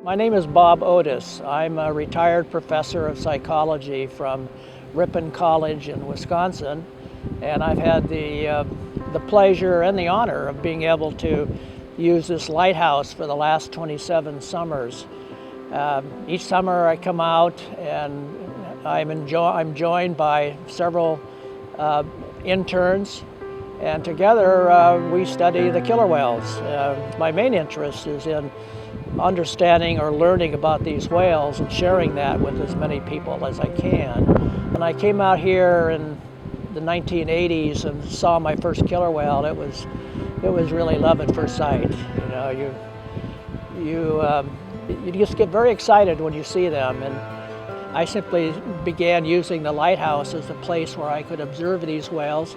My name is Bob Otis. I'm a retired professor of psychology from Ripon College in Wisconsin, and I've had the pleasure and the honor of being able to use this lighthouse for the last 27 summers. Each summer I come out and I'm joined by several interns, and together we study the killer whales. My main interest is in understanding or learning about these whales and sharing that with as many people as I can. When I came out here in the 1980s and saw my first killer whale, it was really love at first sight. You know, you just get very excited when you see them, and I simply began using the lighthouse as a place where I could observe these whales,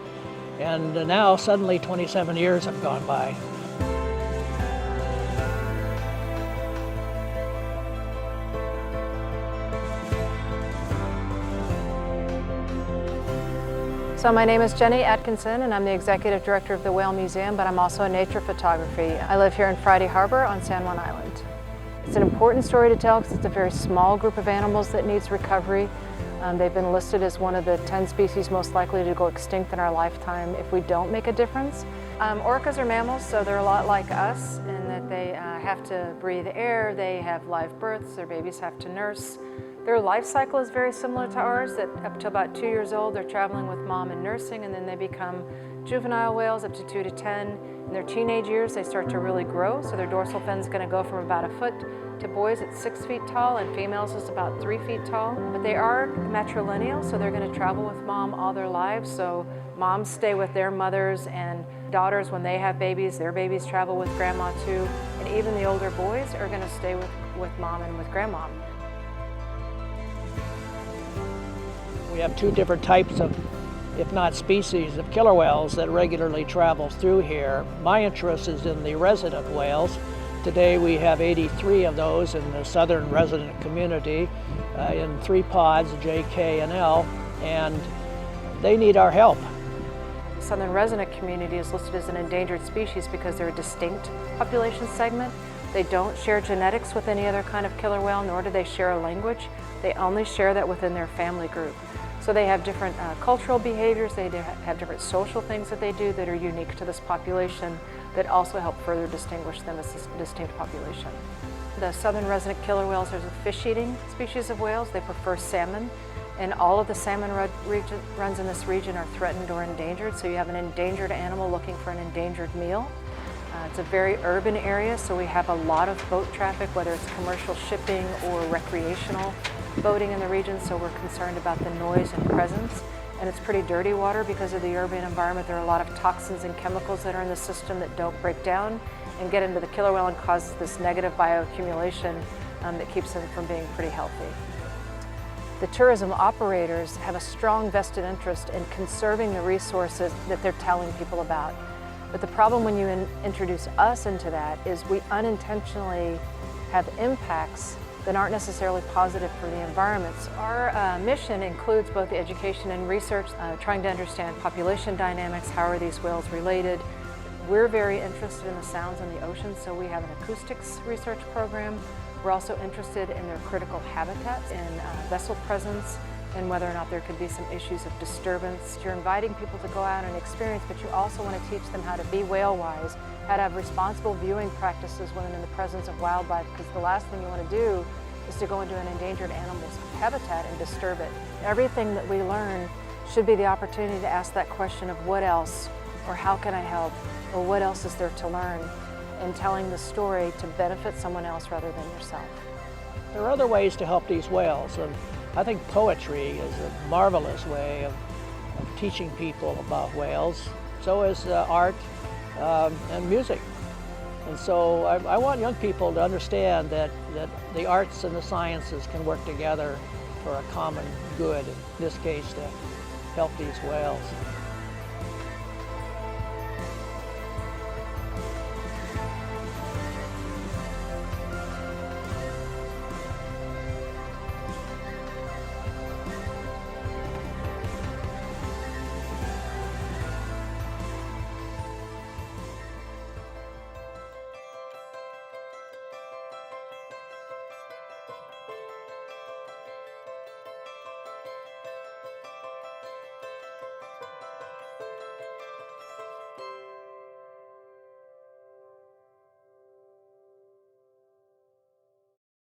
and now suddenly 27 years have gone by. So my name is Jenny Atkinson, and I'm the Executive Director of the Whale Museum, but I'm also a nature photography. I live here in Friday Harbor on San Juan Island. It's an important story to tell because it's a very small group of animals that needs recovery. They've been listed as one of the 10 species most likely to go extinct in our lifetime if we don't make a difference. Orcas are mammals, so they're a lot like us in that they have to breathe air, they have live births, their babies have to nurse. Their life cycle is very similar to ours, that up to about 2 years old they're traveling with mom and nursing, and then they become juvenile whales up to 2 to 10. In their teenage years they start to really grow, so their dorsal fin is going to go from about 1 foot to boys at 6 feet tall, and females is about 3 feet tall. But they are matrilineal, so they're going to travel with mom all their lives, so moms stay with their mothers, and daughters, when they have babies, their babies travel with grandma too, and even the older boys are going to stay with mom and with grandma. We have 2 different types of, if not species, of killer whales that regularly travel through here. My interest is in the resident whales. Today we have 83 of those in the southern resident community in 3 pods, J, K, and L, and they need our help. The southern resident community is listed as an endangered species because they're a distinct population segment. They don't share genetics with any other kind of killer whale, nor do they share a language. They only share that within their family group. So they have different cultural behaviors, they have different social things that they do that are unique to this population that also help further distinguish them as a distinct population. The southern resident killer whales are a fish-eating species of whales. They prefer salmon, and all of the salmon runs in this region are threatened or endangered, so you have an endangered animal looking for an endangered meal. It's a very urban area, so we have a lot of boat traffic, whether it's commercial shipping or recreational boating in the region, so we're concerned about the noise and presence. And it's pretty dirty water because of the urban environment. There are a lot of toxins and chemicals that are in the system that don't break down and get into the killer whale and causes this negative bioaccumulation that keeps them from being pretty healthy. The tourism operators have a strong vested interest in conserving the resources that they're telling people about. But the problem when you introduce us into that is we unintentionally have impacts that aren't necessarily positive for the environment. So our mission includes both the education and research, trying to understand population dynamics, how are these whales related. We're very interested in the sounds in the ocean, so we have an acoustics research program. We're also interested in their critical habitats and vessel presence, and whether or not there could be some issues of disturbance. You're inviting people to go out and experience, but you also want to teach them how to be whale-wise, how to have responsible viewing practices when in the presence of wildlife, because the last thing you want to do is to go into an endangered animal's habitat and disturb it. Everything that we learn should be the opportunity to ask that question of what else, or how can I help, or what else is there to learn, and telling the story to benefit someone else rather than yourself. There are other ways to help these whales, and I think poetry is a marvelous way of teaching people about whales. So is art and music. And so I want young people to understand that the arts and the sciences can work together for a common good, in this case to help these whales.